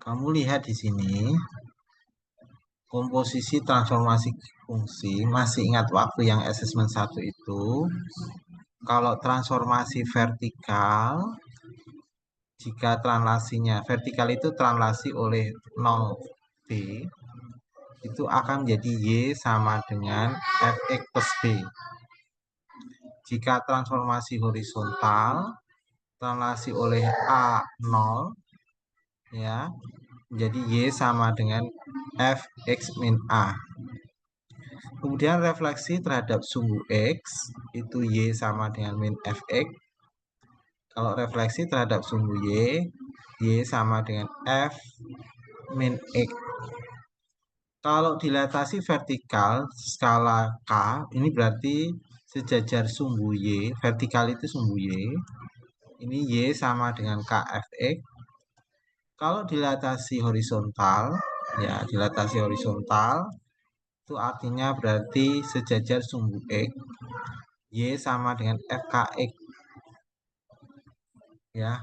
Kamu lihat di sini komposisi transformasi fungsi. Masih ingat waktu yang asesmen 1 itu? Kalau transformasi vertikal, jika translasinya vertikal itu translasi oleh 0B, itu akan menjadi Y sama dengan Fx plus B. Jika transformasi horizontal, translasi oleh A0, ya, menjadi Y sama dengan Fx min A. Kemudian refleksi terhadap sumbu X, itu Y sama dengan min Fx. Kalau refleksi terhadap sumbu Y sama dengan F min X. Kalau dilatasi vertikal skala K, ini berarti sejajar sumbu Y, vertikal itu sumbu Y. Ini Y sama dengan KFX. Kalau dilatasi horizontal, ya dilatasi horizontal, itu artinya berarti sejajar sumbu X, Y sama dengan FKX. Ya,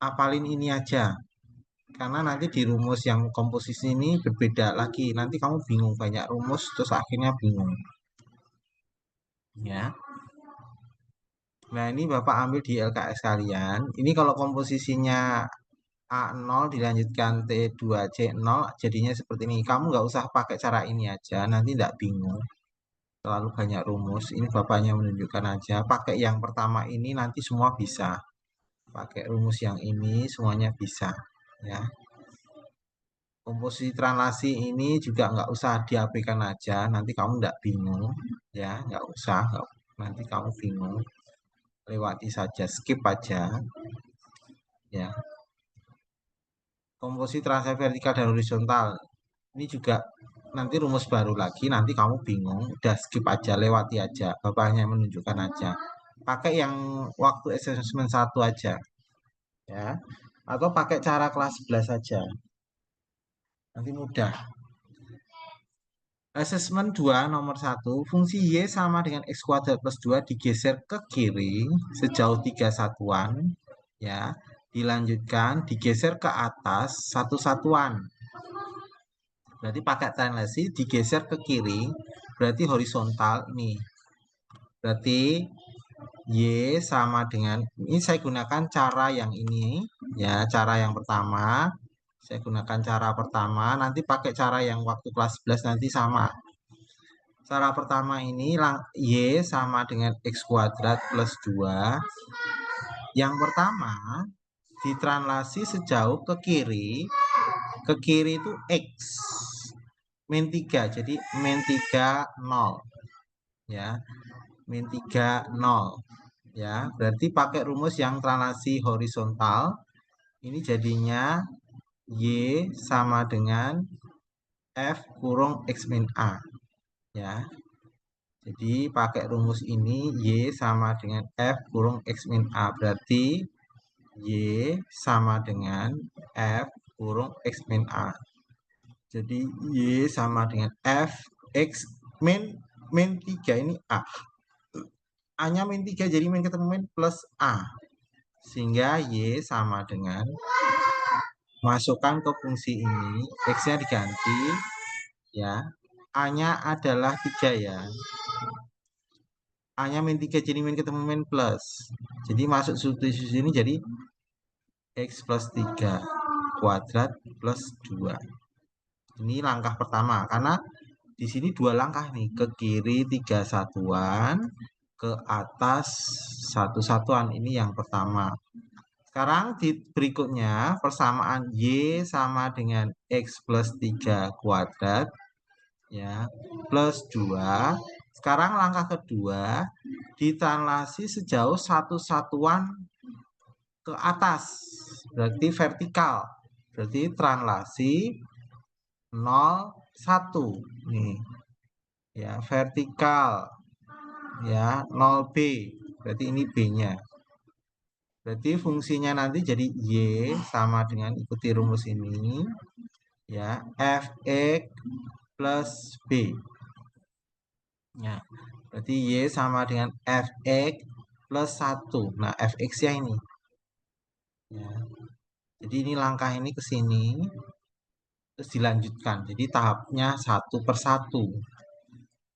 apalin ini aja. Karena nanti di rumus yang komposisi ini berbeda lagi. Nanti kamu bingung, banyak rumus terus akhirnya bingung. Ya. Nah, ini Bapak ambil di LKS kalian. Ini kalau komposisinya A0 dilanjutkan T2C0 jadinya seperti ini. Kamu nggak usah pakai cara ini aja, nanti nggak bingung. Terlalu banyak rumus. Ini Bapaknya menunjukkan aja. Pakai yang pertama ini nanti semua bisa. Pakai rumus yang ini semuanya bisa. Ya. Komposisi translasi ini juga nggak usah diabaikan aja, nanti kamu nggak bingung, ya nggak usah, nanti kamu bingung, lewati saja, skip aja, ya. Komposisi translasi vertikal dan horizontal, ini juga nanti rumus baru lagi, nanti kamu bingung, udah skip aja, lewati aja, Bapaknya menunjukkan aja, pakai yang waktu assessment 1 aja, ya, atau pakai cara kelas 11 saja, nanti mudah. Asesmen 2 nomor 1, fungsi Y sama dengan X kuadrat plus 2 digeser ke kiri sejauh 3 satuan. Ya, dilanjutkan digeser ke atas 1 satuan. Berarti pakai translasi digeser ke kiri, berarti horizontal ini. Berarti Y sama dengan, ini saya gunakan cara yang ini, ya cara yang pertama. Saya gunakan cara pertama, nanti pakai cara yang waktu kelas 11 nanti sama. Cara pertama ini Y sama dengan X kuadrat plus 2. Yang pertama ditranslasi sejauh ke kiri. Ke kiri itu X min 3. Jadi min 3 0. Ya. Min 3 0. Ya, berarti pakai rumus yang translasi horizontal. Ini jadinya Y sama dengan F kurung X min A. Ya. Jadi pakai rumus ini Y sama dengan F kurung X min A. Berarti Y sama dengan F kurung X min A. Jadi Y sama dengan F X min 3 ini A. A-nya min 3 jadi min ketemu min plus A. Sehingga Y sama dengan, masukkan ke fungsi ini, X-nya diganti, ya. A-nya adalah 3 ya. A-nya min 3 jadi min ketemu min plus. Jadi masuk substitusi ini jadi X plus 3 kuadrat plus 2. Ini langkah pertama. Karena di sini 2 langkah nih. Ke kiri 3 satuan. Ke atas 1 satuan. Ini yang pertama. Sekarang di berikutnya persamaan Y sama dengan X plus 3 kuadrat. Ya, plus 2. Sekarang langkah kedua, ditranslasi sejauh 1 satuan ke atas, berarti vertikal. Berarti translasi 0 1 nih. Ya, vertikal. Ya, 0B. Berarti ini B-nya. Berarti fungsinya nanti jadi Y sama dengan, ikuti rumus ini. Ya, Fx plus B. Ya, berarti Y sama dengan Fx plus 1. Nah, Fx-nya ini. Ya. Jadi ini langkah ini ke sini, terus dilanjutkan. Jadi tahapnya satu per satu.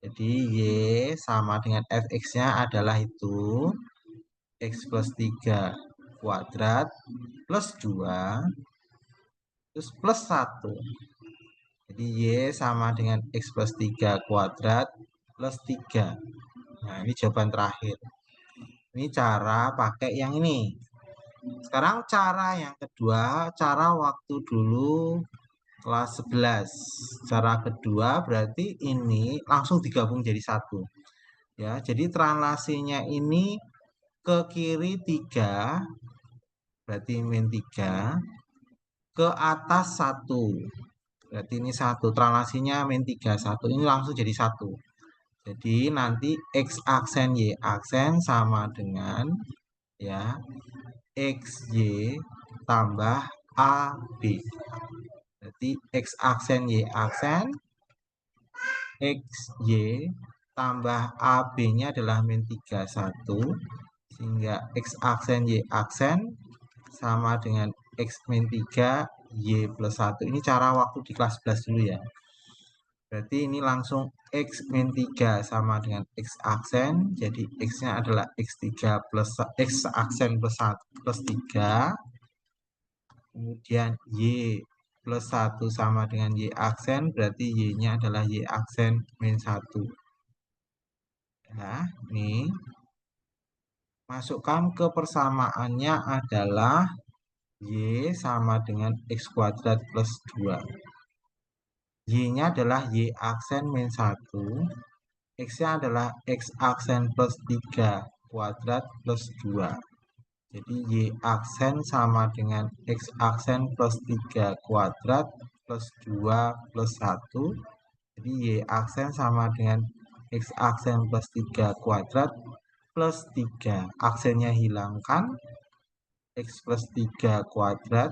Jadi Y sama dengan fx-nya adalah itu X plus 3 kuadrat plus 2 terus plus 1. Jadi Y sama dengan X plus 3 kuadrat plus 3. Nah ini jawaban terakhir. Ini cara pakai yang ini. Sekarang cara yang kedua, cara waktu dulu kelas 11. Cara kedua berarti ini langsung digabung jadi satu. Ya, jadi translasinya ini ke kiri 3, berarti min 3, ke atas 1. Berarti ini 1, translasinya min 3, 1. Ini langsung jadi 1. Jadi nanti X aksen Y aksen sama dengan ya XY tambah AB. Berarti X aksen Y aksen XY tambah AB-nya adalah min 3, 1. Sehingga X aksen Y aksen sama dengan X min 3 Y plus 1. Ini cara waktu di kelas 11 dulu ya. Berarti ini langsung X min 3 sama dengan X aksen. Jadi X-nya adalah X3 plus X aksen plus 1 plus 3. Kemudian Y plus 1 sama dengan Y aksen. Berarti Y-nya adalah Y aksen min 1. Nah, ini masukkan ke persamaannya adalah Y sama dengan X kuadrat plus 2. Y-nya adalah Y aksen min 1. X-nya adalah X aksen plus 3 kuadrat plus 2. Jadi Y aksen sama dengan X aksen plus 3 kuadrat plus 2 plus 1. Jadi Y aksen sama dengan X aksen plus 3 kuadrat plus 3. Aksennya hilangkan. X plus 3 kuadrat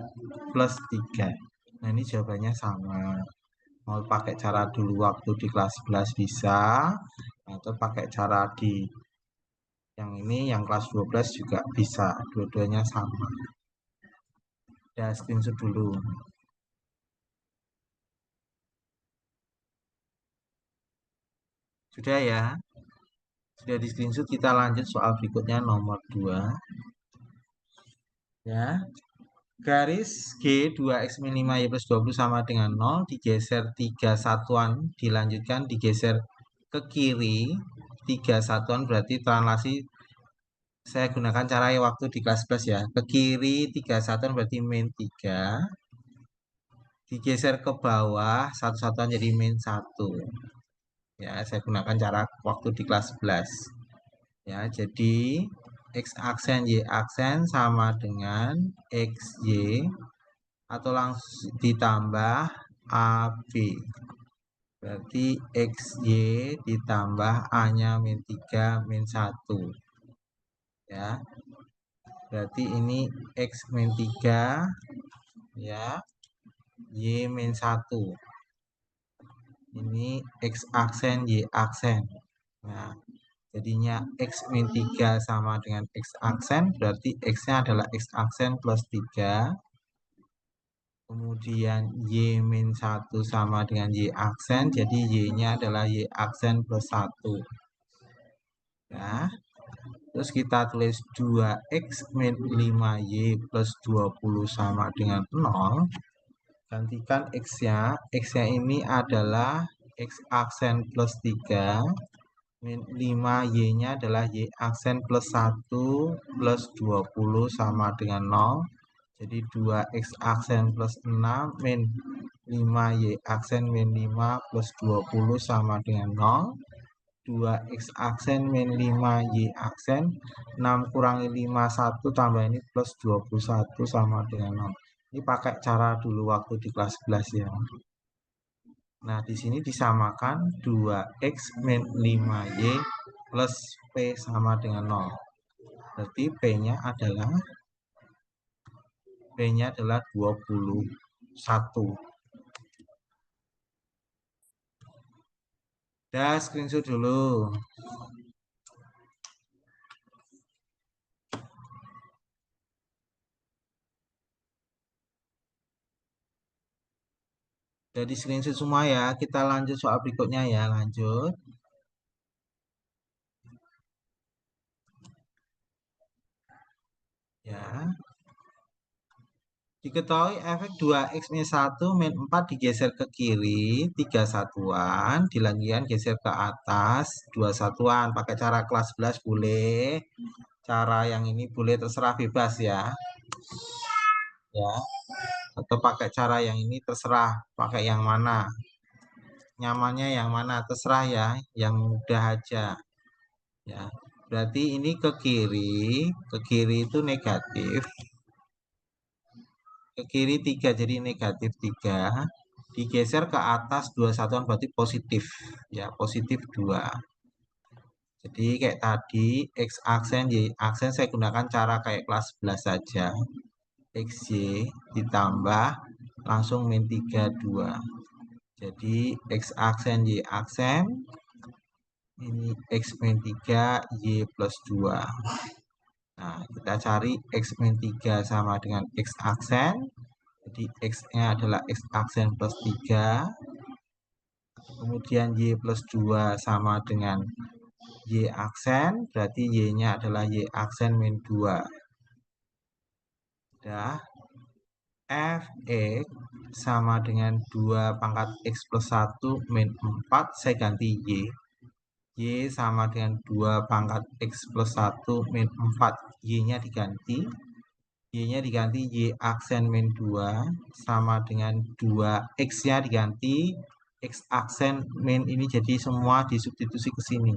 plus 3. Nah ini jawabannya sama. Mau pakai cara dulu waktu di kelas 11 bisa, atau pakai cara di yang ini yang kelas 12 juga bisa. Dua-duanya sama. Ya screenshot dulu. Sudah ya. Sudah di screenshot, kita lanjut soal berikutnya nomor 2. Ya. Garis G 2x-5y plus 20 sama dengan 0 digeser 3 satuan, dilanjutkan digeser ke kiri 3 satuan, berarti translasi saya gunakan cara waktu di kelas 11 ya. Ke kiri 3 satuan berarti min 3, digeser ke bawah satu satuan jadi min 1. Ya, saya gunakan cara waktu di kelas 11. Ya, jadi X aksen Y aksen sama dengan XY atau langsung ditambah AB. Berarti XY ditambah A-nya min 3 min 1. Ya. Berarti ini X min 3 ya. Y min 1. Ini X aksen Y aksen. Nah, jadinya X min 3 sama dengan X aksen, berarti X-nya adalah X aksen plus 3. Kemudian Y min 1 sama dengan Y aksen, jadi Y-nya adalah Y aksen plus 1. Ya. Terus kita tulis 2X min 5Y plus 20 sama dengan 0. Gantikan X-nya. X-nya ini adalah X aksen plus 3. Min 5Y-nya adalah Y aksen plus 1 plus 20 sama dengan 0. Jadi 2X aksen plus 6 min 5Y aksen min 5 plus 20 sama dengan 0. 2X aksen min 5Y aksen 6 kurangi 5, 1 tambah ini plus 21 sama dengan 0. Ini pakai cara dulu waktu di kelas 11 ya. Nah, di sini disamakan 2X min 5Y plus P sama dengan 0. Berarti P-nya adalah 21. Dah, screenshot dulu. Jadi screenshot semua ya. Kita lanjut soal berikutnya ya. Lanjut. Ya. Diketahui efek 2x min 1 min 4 digeser ke kiri 3 satuan. Dilanjutkan geser ke atas 2 satuan. Pakai cara kelas 11 boleh. Cara yang ini boleh terserah bebas ya. Ya. Atau pakai cara yang ini terserah. Pakai yang mana. Nyamannya yang mana terserah ya. Yang mudah aja. Ya. Berarti ini ke kiri itu negatif. Ke kiri 3 jadi negatif 3 digeser ke atas 2 satuan berarti positif ya positif 2 jadi kayak tadi X aksen Y aksen saya gunakan cara kayak kelas 11 saja XY ditambah langsung min 3 2 jadi X aksen Y aksen ini X min 3 Y plus 2 nah kita cari X min 3 sama dengan X aksen. Jadi X-nya adalah X aksen plus 3. Kemudian Y plus 2 sama dengan Y aksen. Berarti Y-nya adalah Y aksen min 2. Udah. Fx sama dengan 2 pangkat X plus 1 min 4. Saya ganti Y. Y sama dengan 2 pangkat X plus 1 min 4. Y-nya diganti. Y-nya diganti Y aksen min 2 sama dengan 2 X-nya diganti X aksen min ini jadi semua disubstitusi ke sini.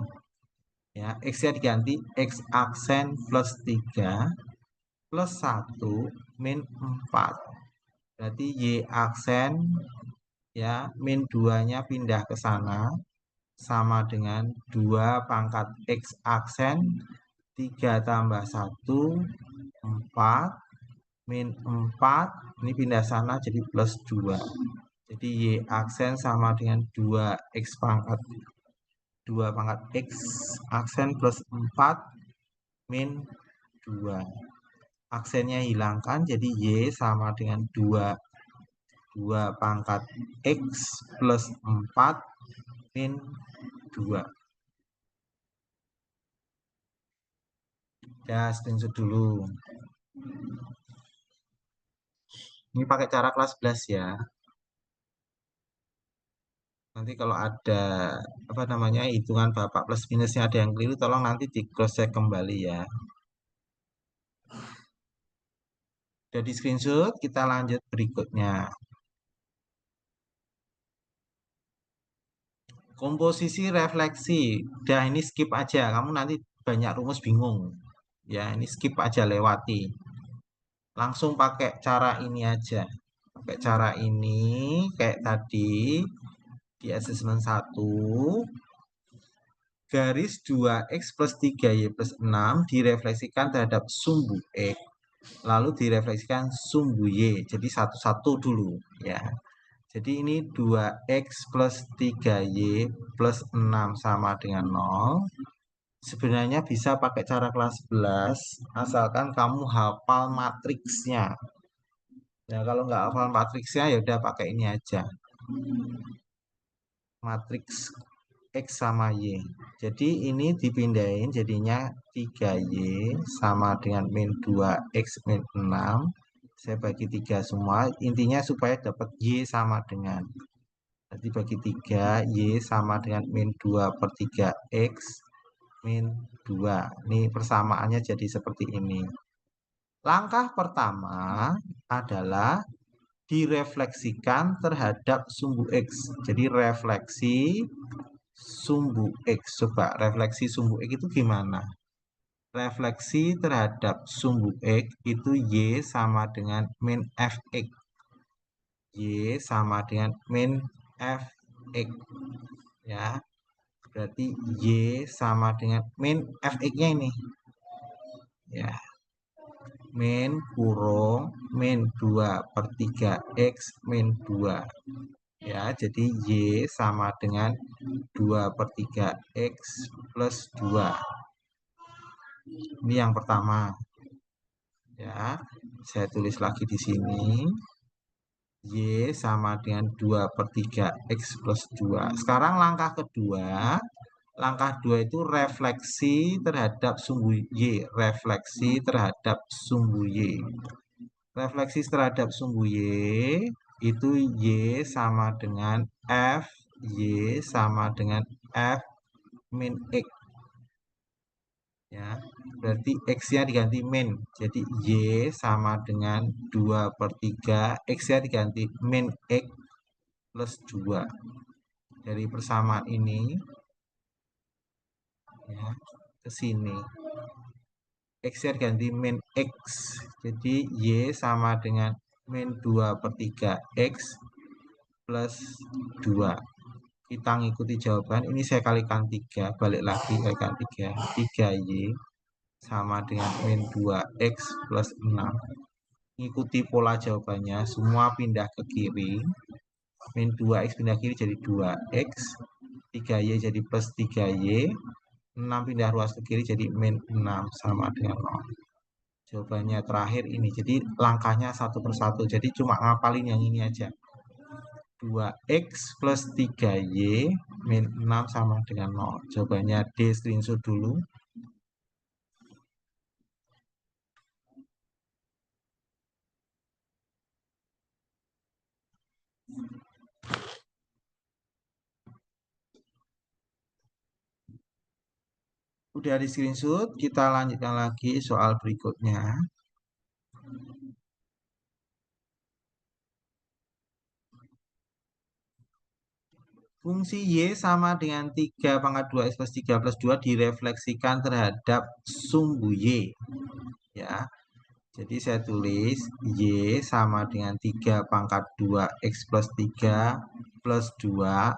Ya, X-nya diganti X aksen plus 3 plus 1 min 4. Berarti Y aksen ya min 2-nya pindah ke sana sama dengan 2 pangkat X aksen 3 tambah 1 4 min 4 ini pindah sana jadi plus 2 jadi Y aksen sama dengan 2 X pangkat 2 pangkat X aksen plus 4 min 2 aksennya hilangkan jadi Y sama dengan 2 pangkat X plus 4 min 2 ya screenshot dulu ini pakai cara kelas 11 ya nanti kalau ada apa namanya hitungan bapak plus minusnya ada yang keliru tolong nanti di cross check kembali ya udah di screenshot kita lanjut berikutnya komposisi refleksi udah ini skip aja kamu nanti banyak rumus bingung ya ini skip aja lewati langsung pakai cara ini aja pakai cara ini kayak tadi di asesmen 1 garis 2x plus 3y plus 6 direfleksikan terhadap sumbu x lalu direfleksikan sumbu y jadi satu-satu dulu ya jadi ini 2x plus 3y plus 6 sama dengan 0 sebenarnya bisa pakai cara kelas 11 asalkan kamu hafal matriksnya ya kalau nggak hafal matriksnya ya udah pakai ini aja matriks X sama Y. Jadi ini dipindahin jadinya 3Y sama dengan min 2X min 6. Saya bagi 3 semua. Intinya supaya dapat Y sama dengan. Jadi bagi 3, Y sama dengan min 2 per 3X min 2. Ini persamaannya jadi seperti ini. Langkah pertama adalah direfleksikan terhadap sumbu X. Jadi refleksi sumbu X. Coba refleksi sumbu X itu gimana? Refleksi terhadap sumbu X itu Y sama dengan min Fx. Y sama dengan min Fx. Ya, berarti Y sama dengan min Fx-nya ini. Ya, min kurung min 2 per 3X min 2. Ya, jadi Y sama dengan 2 per 3X plus 2. Ini yang pertama. Ya, saya tulis lagi di sini. Y sama dengan 2/3 X plus 2. Sekarang langkah kedua. Langkah 2 itu refleksi terhadap sumbu Y. Refleksi terhadap sumbu Y. Refleksi terhadap sumbu Y itu Y sama dengan F. Y sama dengan F min X. Ya, berarti X-nya diganti min. Jadi Y sama dengan 2/3. X-nya diganti min X plus 2. Dari persamaan ini ya, ke sini. X-nya ganti min X. Jadi Y sama dengan min 2/3 X plus 2. Kita ngikuti jawaban. Ini saya kalikan 3. Balik lagi kalikan 3. 3Y sama dengan min 2X plus 6. Ngikuti pola jawabannya. Semua pindah ke kiri. Min 2X pindah kiri jadi 2X. 3Y jadi plus 3Y. 6 pindah ruas ke kiri jadi min 6 sama dengan 0. Jawabannya terakhir ini. Jadi langkahnya satu persatu. Jadi cuma ngapalin yang ini aja. 2X plus 3Y min 6 sama dengan 0. Jawabannya D, screenshot dulu. Udah di screenshot, kita lanjutkan lagi soal berikutnya. Fungsi Y sama dengan 3/2 X plus 3 plus 2 direfleksikan terhadap sumbu Y. Ya, jadi saya tulis Y sama dengan 3/2 X plus 3 plus 2.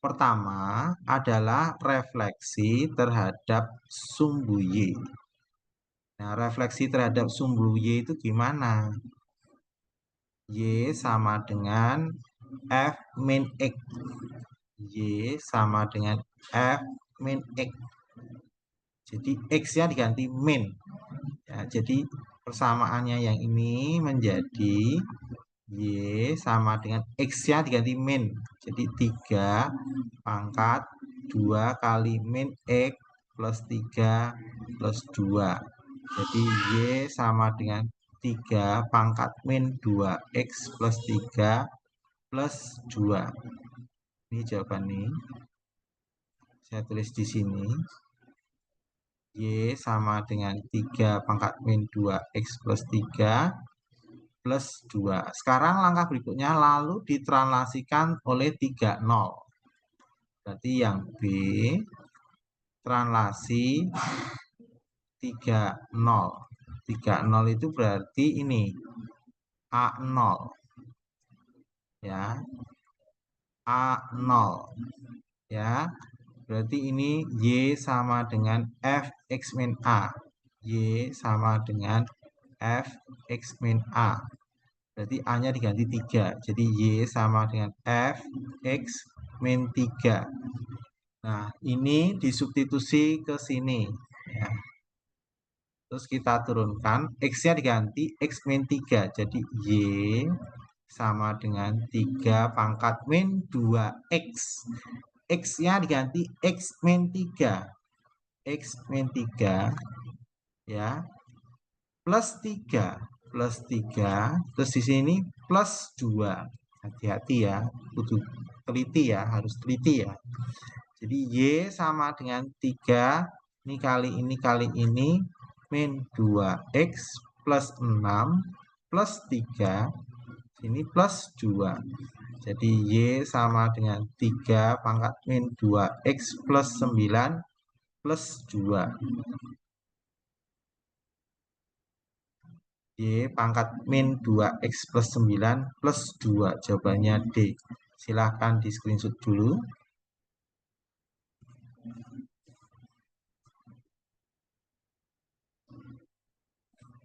Pertama adalah refleksi terhadap sumbu Y. Nah, refleksi terhadap sumbu Y itu gimana? Y sama dengan F min X. Y sama dengan F min X. Jadi X-nya diganti min. Ya, jadi persamaannya yang ini menjadi Y sama dengan X-nya diganti min. Jadi 3/2 kali min X plus 3 plus 2. Jadi Y sama dengan 3/min 2X plus 3 plus 2. Ini jawabannya. Saya tulis di sini. Y sama dengan 3/min 2X plus 3 plus 2. Sekarang langkah berikutnya lalu ditranslasikan oleh 30. Berarti yang B translasi 30. 30 itu berarti ini A0. Ya. A0. Ya. Berarti ini Y sama dengan Fx min A. Y sama dengan Fx min A. Berarti A-nya diganti 3. Jadi Y sama dengan Fx min 3. Nah, ini disubstitusi ke sini. Ya. Terus kita turunkan. X-nya diganti X min 3. Jadi Y sama dengan 3/min 2X. X-nya diganti X min 3. X min 3. Ya. Plus 3. Plus 3. Terus di sini plus 2. Hati-hati ya. Kudu teliti ya. Harus teliti ya. Jadi Y sama dengan 3. Ini kali ini. Min 2X plus 6 plus 3. Ini plus 2. Jadi Y sama dengan 3/min 2X plus 9 plus 2. Y/min 2X plus 9 plus 2. Jawabannya D. Silahkan di screenshot dulu.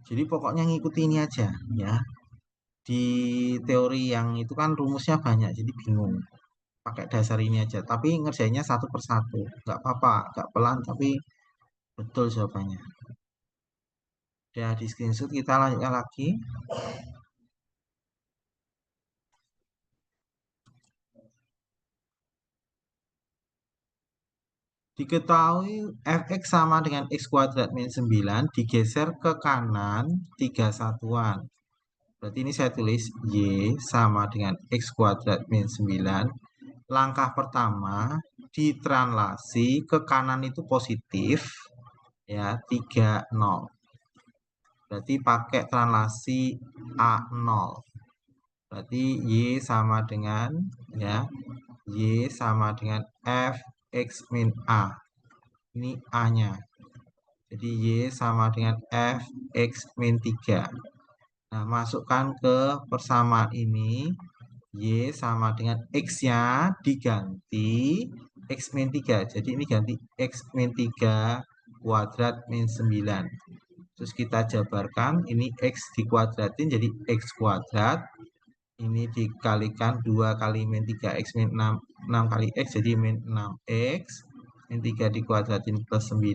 Jadi pokoknya ngikuti ini aja ya. Di teori yang itu kan rumusnya banyak, jadi bingung. Pakai dasar ini aja. Tapi ngerjainnya satu persatu. Nggak apa-apa, nggak pelan, tapi betul jawabannya. Udah di screenshot, kita lanjutkan lagi. Diketahui fx sama dengan x kuadrat min 9 digeser ke kanan 3 satuan. Berarti ini saya tulis y sama dengan x kuadrat min 9. Langkah pertama, ditranslasi ke kanan itu positif, ya 3, 0. Berarti pakai translasi A0. Berarti y sama dengan, ya, y sama dengan fx min a. Ini a-nya. Jadi y sama dengan fx min 3. Nah, masukkan ke persamaan ini. Y sama dengan x-nya diganti x min 3. Jadi ini ganti x min 3 kuadrat min 9. Terus kita jabarkan, ini x dikuadratin jadi x kuadrat. Ini dikalikan 2 kali min 3x min 6. 6 kali x jadi min 6x. Min 3 dikuadratin plus 9.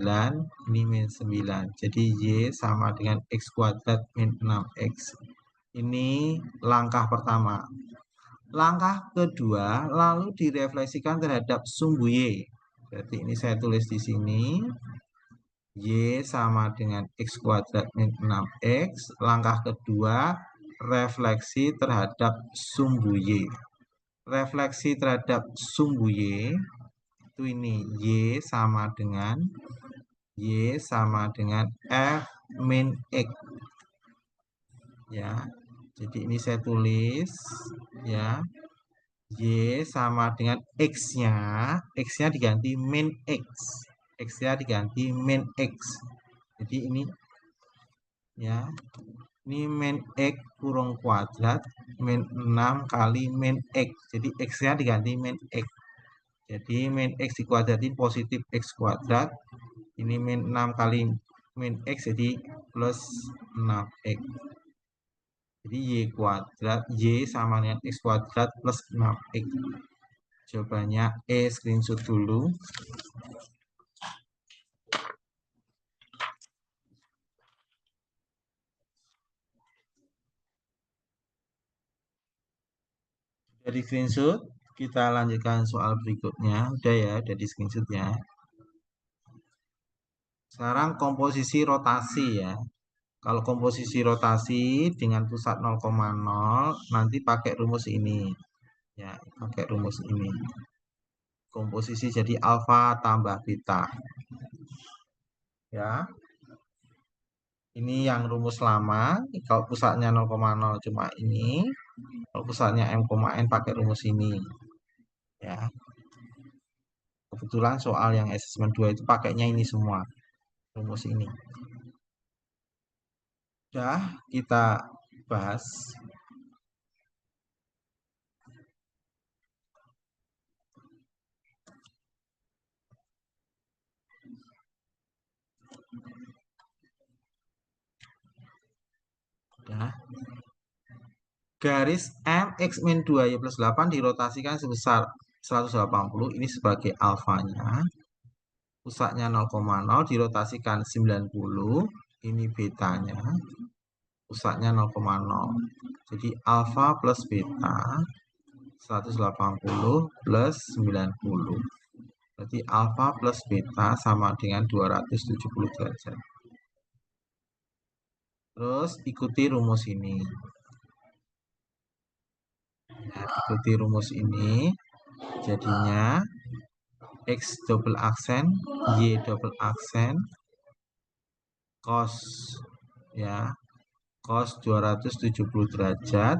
Ini min 9. Jadi y sama dengan x kuadrat min 6x. Ini langkah pertama. Langkah kedua, lalu direfleksikan terhadap sumbu y. Berarti ini saya tulis di sini. Y sama dengan x kuadrat min 6x. Langkah kedua, refleksi terhadap sumbu y. Refleksi terhadap sumbu y itu ini y sama dengan f min x, ya. Jadi ini saya tulis, ya, y sama dengan x-nya diganti min x, x-nya diganti min x. Jadi ini, ya, ini min x kurung kuadrat min 6 kali min x. Jadi x-nya diganti min x. Jadi min x dikuadratin positif x kuadrat. Ini min 6 kali min x jadi plus 6x. Jadi y kuadrat, y sama dengan x kuadrat plus 6x. Jawabannya E, screenshot dulu. Dari screenshot, kita lanjutkan soal berikutnya. Udah ya, udah di screenshot ya. Sekarang komposisi rotasi ya. Kalau komposisi rotasi dengan pusat 0,0 nanti pakai rumus ini. Ya, pakai rumus ini. Komposisi jadi alfa tambah beta. Ya. Ini yang rumus lama. Kalau pusatnya 0,0 cuma ini. Kalau pusatnya m,n pakai rumus ini. Ya. Kebetulan soal yang asesmen 2 itu pakainya ini semua. Rumus ini. Sudah kita bahas. Ya. Garis mx min 2y plus 8 dirotasikan sebesar 180. Ini sebagai alfanya. Pusatnya 0,0 dirotasikan 90. Ini betanya. Pusatnya 0,0. Jadi alfa plus beta 180 plus 90. Berarti alfa plus beta sama dengan 270 derajat. Terus ikuti rumus ini. Ya, ikuti rumus ini. Jadinya x double aksen, y double aksen, cos, ya, cos 270 derajat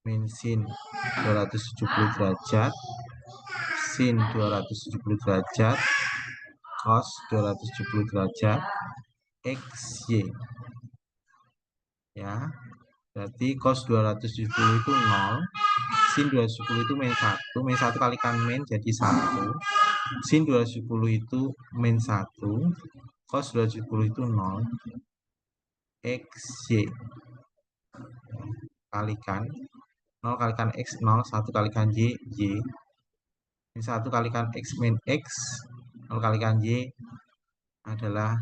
min sin 270 derajat sin 270 derajat cos 270 derajat xy, ya. Berarti cos 270 itu 0, sin 270 itu min 1, min 1 kalikan min jadi 1, sin 270 itu min 1, cos 270 itu 0, xy kalikan 0 kalikan x 0, 1 kalikan y, y. Min 1 kalikan x min x, 0 kalikan y adalah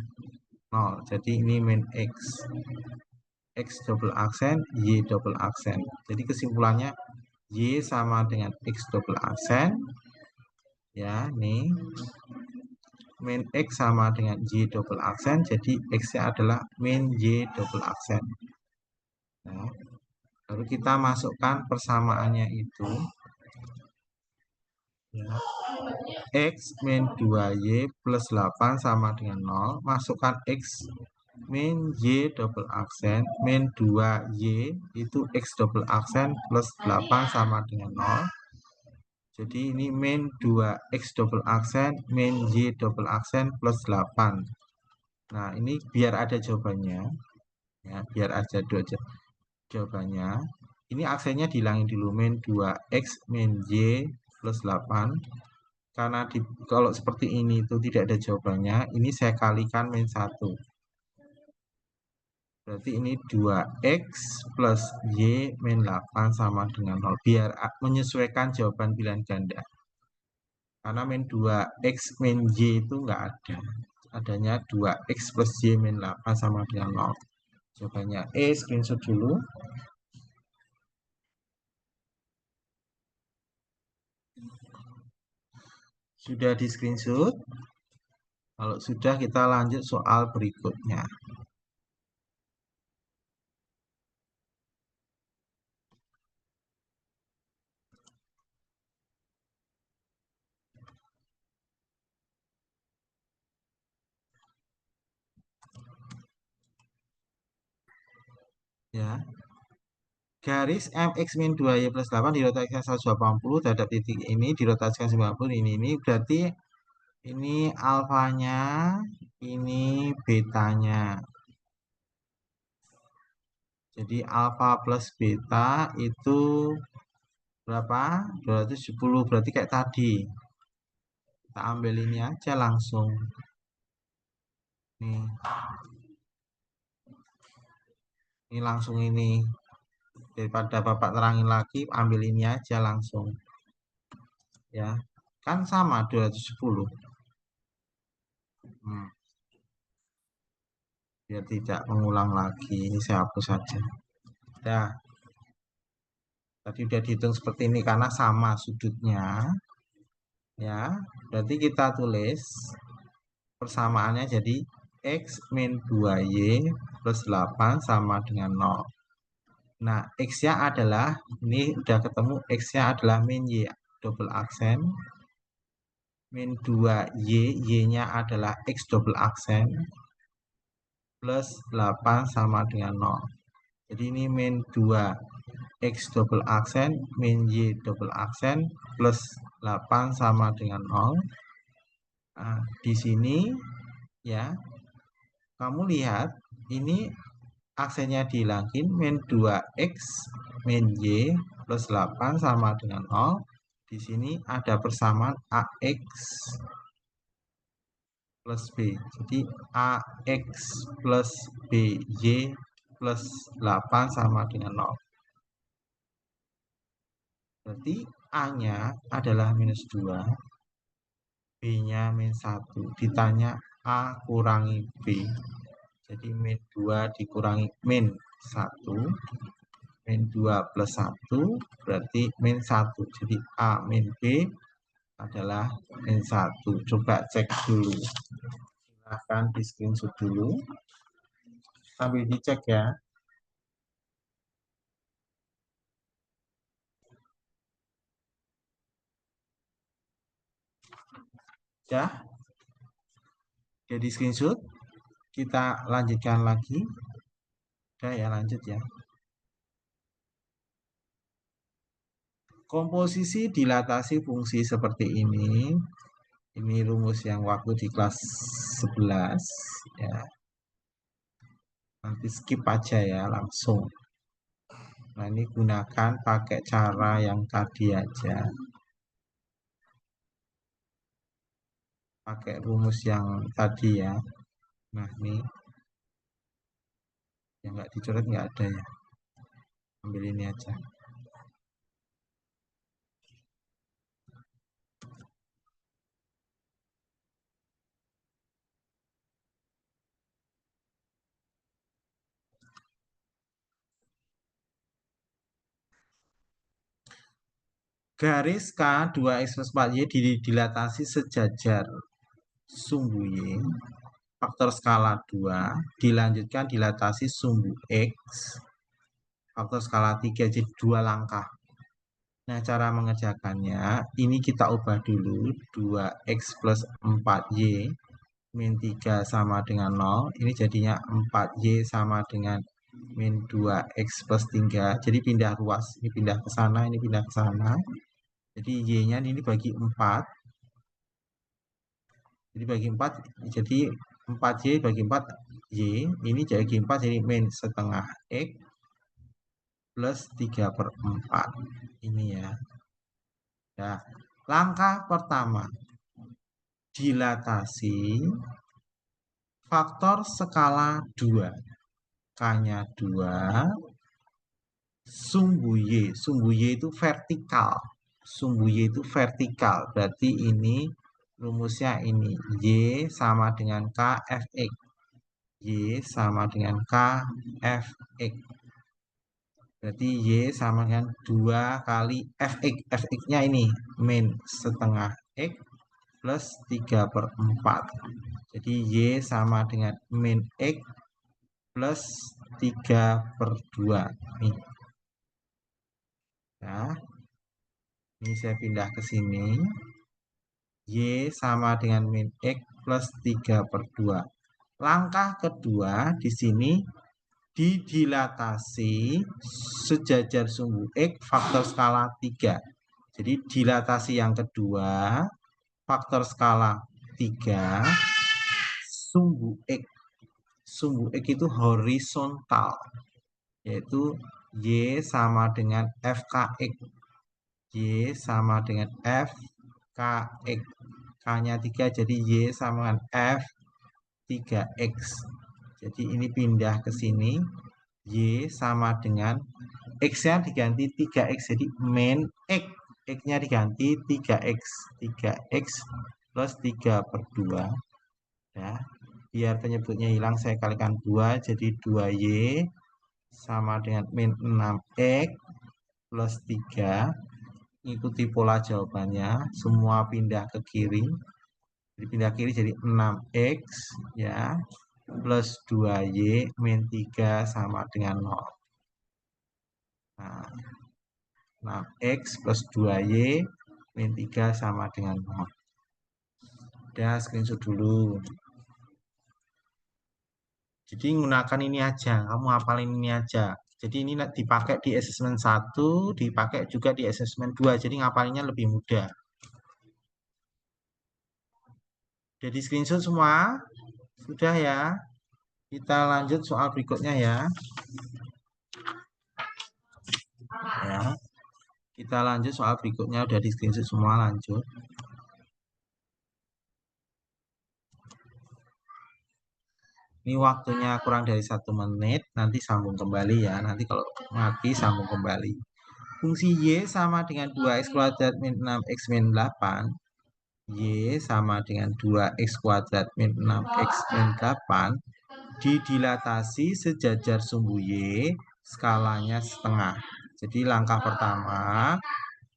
0. Jadi ini min x. X double aksen, y double aksen. Jadi kesimpulannya y sama dengan x double aksen. Ya, nih. min X sama dengan Y double aksen, jadi X-nya adalah min Y double aksen. Nah, baru kita masukkan persamaannya itu, ya. X min 2Y plus 8 sama dengan 0. Masukkan X min Y double aksen min 2Y itu X double aksen plus 8 sama dengan 0. Jadi ini min 2X double aksen min Y double aksen plus 8. Nah, ini biar ada jawabannya. Ya, biar ada dua jawabannya. Ini aksennya dihilangin dulu, min 2X min Y plus 8. Karena kalau seperti ini itu tidak ada jawabannya, ini saya kalikan min 1. Berarti ini 2X plus Y min 8 sama dengan 0. Biar menyesuaikan jawaban pilihan ganda. Karena min 2X min Y itu enggak ada. Adanya 2X plus Y min 8 sama dengan 0. Jawabannya E, screenshot dulu. Sudah di screenshot? Kalau sudah, kita lanjut soal berikutnya. Ya. Garis MX min 2Y plus 8 dirotasikan 180 terhadap titik ini, dirotasikan 90, ini berarti ini alfanya, ini betanya. Jadi alfa plus beta itu berapa? 270, berarti kayak tadi. Kita ambil ini aja langsung. Nih. Ini langsung ini. Daripada Bapak terangin lagi, ambil ini aja langsung. Ya. Kan sama 270. Biar tidak mengulang lagi. Ini saya hapus saja. Ya. Tadi udah dihitung seperti ini karena sama sudutnya. Ya. Berarti kita tulis persamaannya jadi X min 2Y plus 8 sama dengan 0. Nah, X-nya adalah, ini udah ketemu, X-nya adalah min Y double aksen. Min 2Y, Y-nya adalah X double aksen. Plus 8 sama dengan 0. Jadi ini min 2X double aksen, min Y double aksen, plus 8 sama dengan 0. Nah, di sini, ya, kamu lihat, ini aksennya dihilangin, min 2X min Y plus 8 sama dengan 0. Di sini ada persamaan AX plus B. Jadi AX plus BY plus 8 sama dengan 0. Berarti A-nya adalah minus 2, B-nya min 1. Ditanya A kurangi B. Jadi min 2 dikurangi min 1. Min 2 plus 1 berarti min 1. Jadi A min B adalah min 1. Coba cek dulu. Silahkan di screenshot dulu. Sambil dicek ya. Ya. Jadi screenshot. Kita lanjutkan lagi. Udah ya, lanjut ya. Komposisi dilatasi fungsi seperti ini. Ini rumus yang waktu di kelas 11 ya. Nanti skip aja ya langsung. Nah, ini gunakan pakai cara yang tadi aja. Pakai rumus yang tadi ya. Nah, ini yang nggak dicoret nggak ada ya. Ambil ini aja. Garis K 2X plus 4Y dilatasi sejajar. sumbu Y, faktor skala 2, dilanjutkan dilatasi sumbu X, faktor skala 3, jadi 2 langkah. Nah, cara mengerjakannya, ini kita ubah dulu, 2X plus 4Y min 3 sama dengan 0, ini jadinya 4Y sama dengan min 2X plus 3, jadi pindah ruas, ini pindah ke sana, ini pindah ke sana, jadi Y-nya ini bagi 4, jadi bagi 4, jadi 4Y bagi 4, Y, ini bagi 4, jadi min setengah X plus 3/4, ini ya. Nah, langkah pertama, dilatasi faktor skala 2, K-nya 2, sumbu Y itu vertikal, sumbu Y itu vertikal, berarti ini rumusnya ini, Y sama dengan KFX, Y sama dengan KFX, berarti Y sama dengan 2 kali Fx, Fx-nya ini min setengah X plus 3/4, jadi Y sama dengan min X plus 3/2. Nih. Nah, ini saya pindah ke sini. Y sama dengan min X plus 3/2. Langkah kedua di sini didilatasi sejajar sumbu X faktor skala 3. Jadi dilatasi yang kedua faktor skala 3 sumbu X. Sumbu X itu horizontal, yaitu Y sama dengan FKX. Y sama dengan FKX. K-nya 3, jadi Y sama dengan F3X. Jadi ini pindah ke sini. Y sama dengan X-nya diganti 3X. Jadi min X. X-nya diganti 3X. 3X plus 3/2. Ya. Biar penyebutnya hilang, saya kalikan 2. Jadi 2Y sama dengan min 6X plus 3. Ikuti pola jawabannya, semua pindah ke kiri, jadi pindah kiri jadi 6X ya plus 2Y min 3 sama dengan 0. Nah, 6X plus 2Y min 3 sama dengan 0. Udah, screenshot dulu. Jadi gunakan ini aja, kamu hafalin ini aja. Jadi ini dipakai di asesmen 1, dipakai juga di asesmen 2, jadi ngapalinnya lebih mudah. Jadi screenshot semua? Sudah ya? Kita lanjut soal berikutnya ya. Ya. Kita lanjut soal berikutnya, udah di screenshot semua, lanjut. Ini waktunya kurang dari 1 menit, nanti sambung kembali ya. Nanti kalau mati sambung kembali. Fungsi Y sama dengan 2x kuadrat min 6x min 8. Y sama dengan 2x kuadrat min 6x min 8 didilatasi sejajar sumbu Y skalanya setengah. Jadi langkah pertama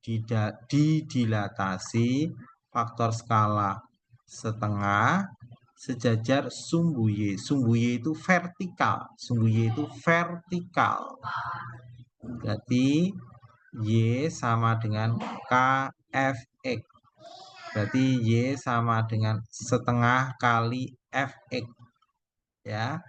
didilatasi faktor skala setengah sejajar sumbu Y. Sumbu Y itu vertikal. Sumbu Y itu vertikal. Berarti Y sama dengan KFX. Berarti Y sama dengan setengah kali Fx. Ya.